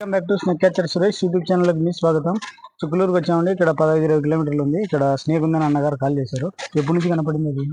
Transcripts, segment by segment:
Welcome back to snake catcher Suresh YouTube ఛానల్కి మీ స్వాగతం. చుక్కలూరుకి వచ్చామండి. ఇక్కడ 15-20 కిలోమీటర్లు ఉంది. ఇక్కడ స్నేక్ ఉందని అన్నగారు కాల్ చేశారు. ఎప్పటి నుంచి కనపడింది అది?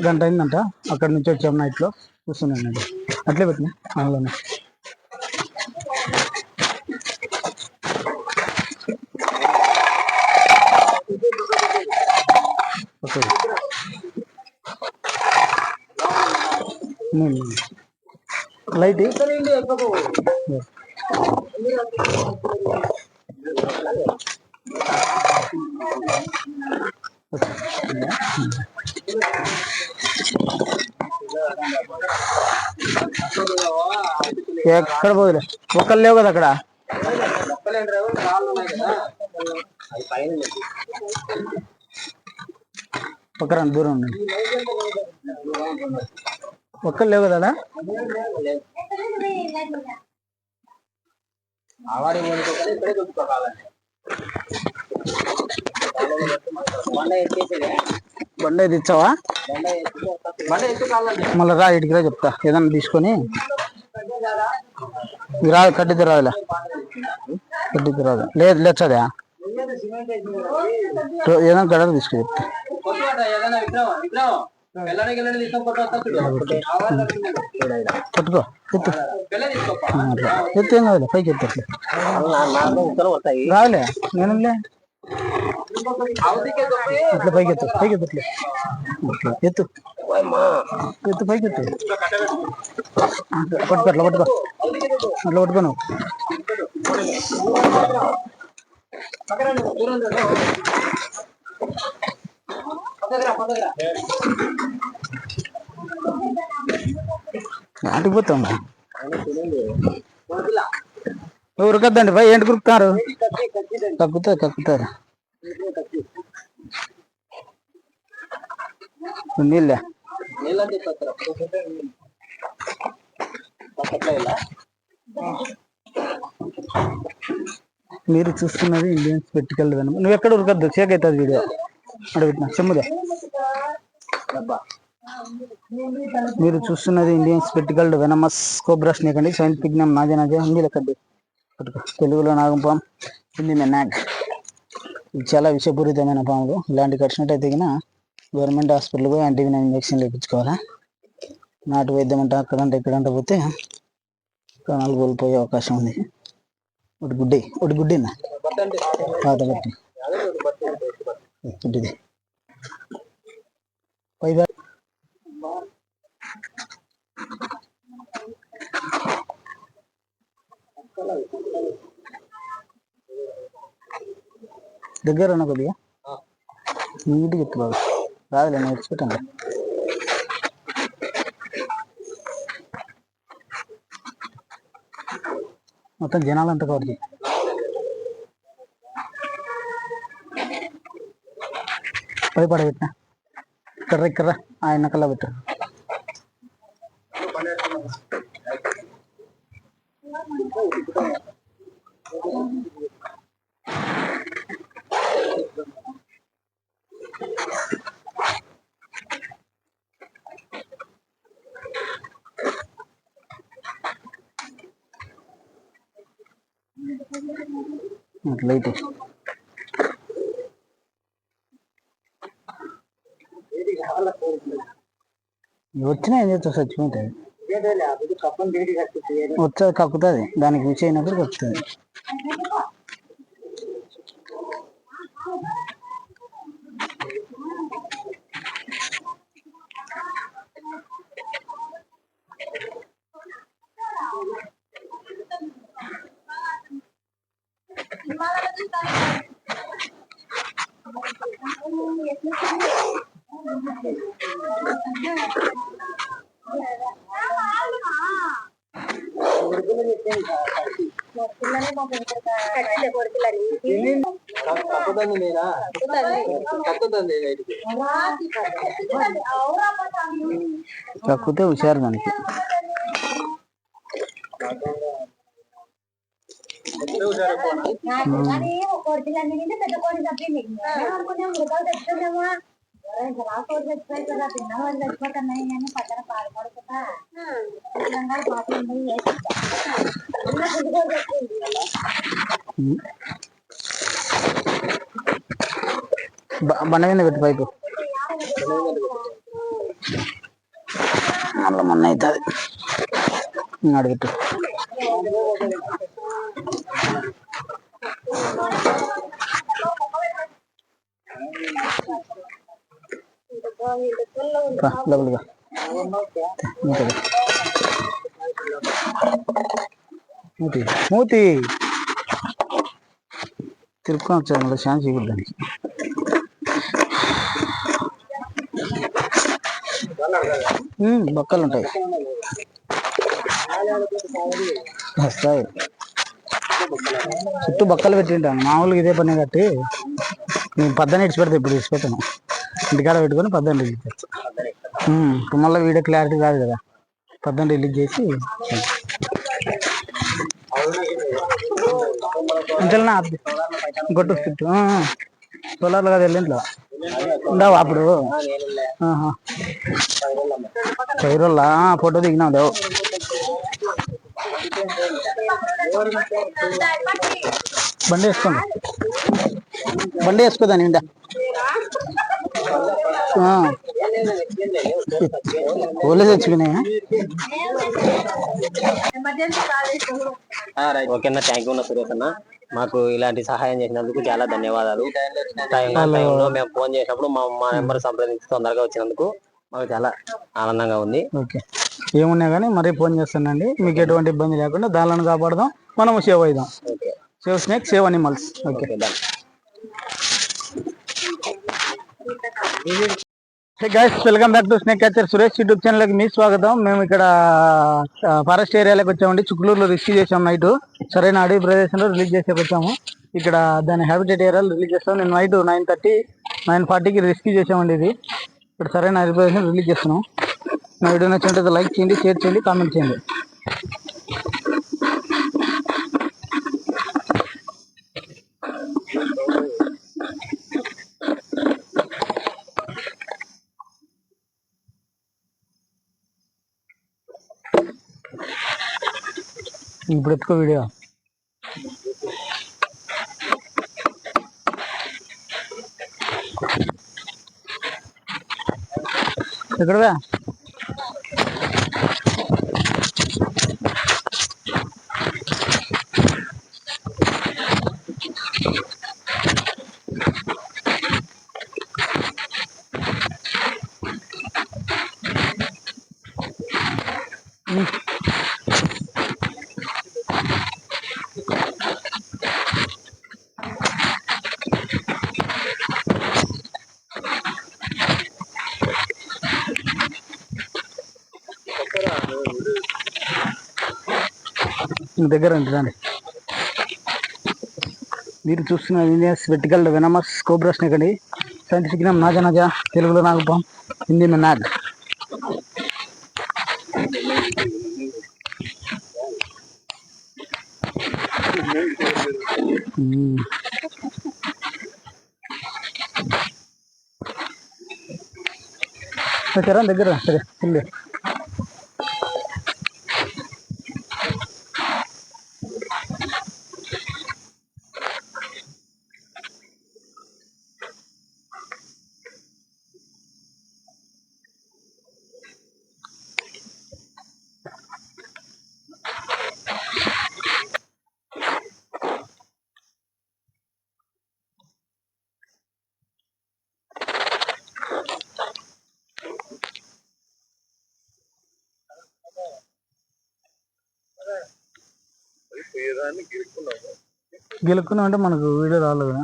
గంట అయిందంట. అక్కడ నుంచి వచ్చాము నైట్ లో. చూస్తున్నానండి, అట్లే పెట్టినా అందులోనే. ఓకే, లైట్ ఎక్కడ పోదులే, ఒక్కరు లేవు కదా అక్కడ. పక్కన దూరం ఉండండి, ఒక్కరు లేవు కదా. బండ అయితే ఇచ్చావా? మళ్ళీ రా, ఇటుకి రా, చెప్తా ఏదన్నా తీసుకొని. రాదు, కట్టితే రాదులే, కట్టితే రాదు. లేదు లేచదా, ఏదైనా గడలు తీసుకు చెప్తా. పట్టుకో, ఎత్తు ఎత్తు, ఏం కాదులే, పైకి ఎత్తు. రాదులే, నేనులే, అట్లా పైకి ఎత్తు, పైకి ఎత్తు, ఎత్తు ఎత్తు, పైకి ఎత్తు. పట్టుకో, అట్లా పట్టుకో, అట్లా పట్టుకో నువ్వు. ఆటిపోతాం, ఉరకద్దండి పై, ఏంటి కురుకుతారు? కక్కుతారు, కక్కుతారు. నీళ్ళే మీరు చూస్తున్నది ఇండియన్ స్పెక్టికల్ వెనమ్. నువ్వు ఎక్కడ ఉరకద్దు, షేక్ అవుతుంది వీడియో. అడుగుతున్నా, చెమ్ముదా. మీరు చూస్తున్నది Indian spectacle venomous cobra snake అండి. సైంటిఫిక్ నేమ్ నాజే నాజే, హిందీలో కడ్డి, తెలుగులో నాగంపాం, హిందీ మెనాక్. ఇది చాలా విషపూరితమైన పాములు. ఇలాంటి కరిచినట్టయితే గవర్నమెంట్ హాస్పిటల్ పోయి యాంటీవినల్ ఇంజెక్షన్ వేయించుకోవాలా. నాటు వైద్యం అంటే అక్కడంటే ఇక్కడంటే పోతే ప్రాణాలు కోల్పోయే అవకాశం ఉంది. ఒకటి గుడ్డి పాత బట్టి గుడ్డిది పై దగ్గర ఉన్న కొద్దిగా నీట్గా ఎత్తు బాగా. రాదులే, నేను ఎక్స్పెక్ట్. మొత్తం జనాలంతా కవర్ చేయి. పై పడబెట్టిన కర్ర ఆయన కల్లా పెట్టు. అట్లయితే వచ్చినా ఏం చేస్తా, చచ్చిపోతాయి. వచ్చేది కక్కుతుంది, దానికి విషయం అయినప్పుడు కక్కుతుంది. కక్కుతే హుషారు దానికి. బండ మీద పెట్టు పైపు, మళ్ళీ మొన్న అవుతుంది అడిగిట్టు. లోపలిగా మూతి మూతి తిరుపుకొని వచ్చాను మళ్ళీ ఛాన్స్ ఇవ్వదు దానికి. బొక్కలు ఉంటాయి వస్తాయి, చుట్టూ బొక్కలు పెట్టింటాను మామూలుగా ఇదే పని కట్టి. నేను పద్దెని ఇడిచి పెడతా, ఇప్పుడు ఇడిచి పెట్టాను ఇంటికాడ పెట్టుకొని పద్దెని రిలీజ్ చేస్తా. మళ్ళీ వీడియో క్లారిటీ కాదు కదా, పద్దెని రిలీజ్ చేసి ఇంట్లో గొట్టు చుట్టూ సోలార్లు కదా వెళ్ళింట్లో ఉండవు అప్పుడు. పైరోళ్ళ ఫోటో దిగినావు లేవు. బండి వేసుకోండి, బండి వేసుకోదాని ఇండా ఓలే తెచ్చుకున్నాయా. ఓకేనా, థ్యాంక్ యూ సురేష్ అన్న. మాకు ఇలాంటి సహాయం చేసినందుకు చాలా ధన్యవాదాలు. మేము ఫోన్ చేసినప్పుడు మా నెంబర్ సంప్రదించి తొందరగా వచ్చినందుకు మాకు చాలా ఆనందంగా ఉంది. ఓకే, ఏమున్నా కానీ మరీ ఫోన్ చేస్తానండి. మీకు ఎటువంటి ఇబ్బంది లేకుండా దానిలను కాపాడదాం, మనము సేవ్ అవుదాం. Save snake, save animals. Okay, hey guys, welcome back to snake catcher Suresh YouTube ఛానల్కి మీ స్వాగతం. మేము ఇక్కడ ఫారెస్ట్ ఏరియాలోకి వచ్చామండి. చిక్కులూరులో రెస్క్యూ చేసాం నైట్. సరైన అడవి ప్రదేశంలో రిలీజ్ చేసేకి వచ్చాము. ఇక్కడ దాని హ్యాబిటేట్ ఏరియాలో రిలీజ్ చేస్తాం. నేను నైట్ 9:30, 9:40కి రెస్క్యూ చేసామండి. ఇది ఇక్కడ సరైన అడవి ప్రదేశం రిలీజ్ చేస్తున్నాం. నా వీడియో నచ్చినట్లయితే లైక్ చేయండి, షేర్ చేయండి, కామెంట్ చేయండి. ఇప్పుడు ఎత్తుకో వీడియో. ఎక్కడవా దగ్గర ఉంటుంది. మీరు చూస్తున్న Indians vertical venomous cobra snake అండి. సైంటిఫిక్ నేమ్ నాజా నాజా, తెలుగులో నాగపాం, హిందీ నాగ్. సరే దగ్గర సరే ఫుల్. గెలుక్కున్నాం అంటే మనకు వీడియో రాలేదు కదా.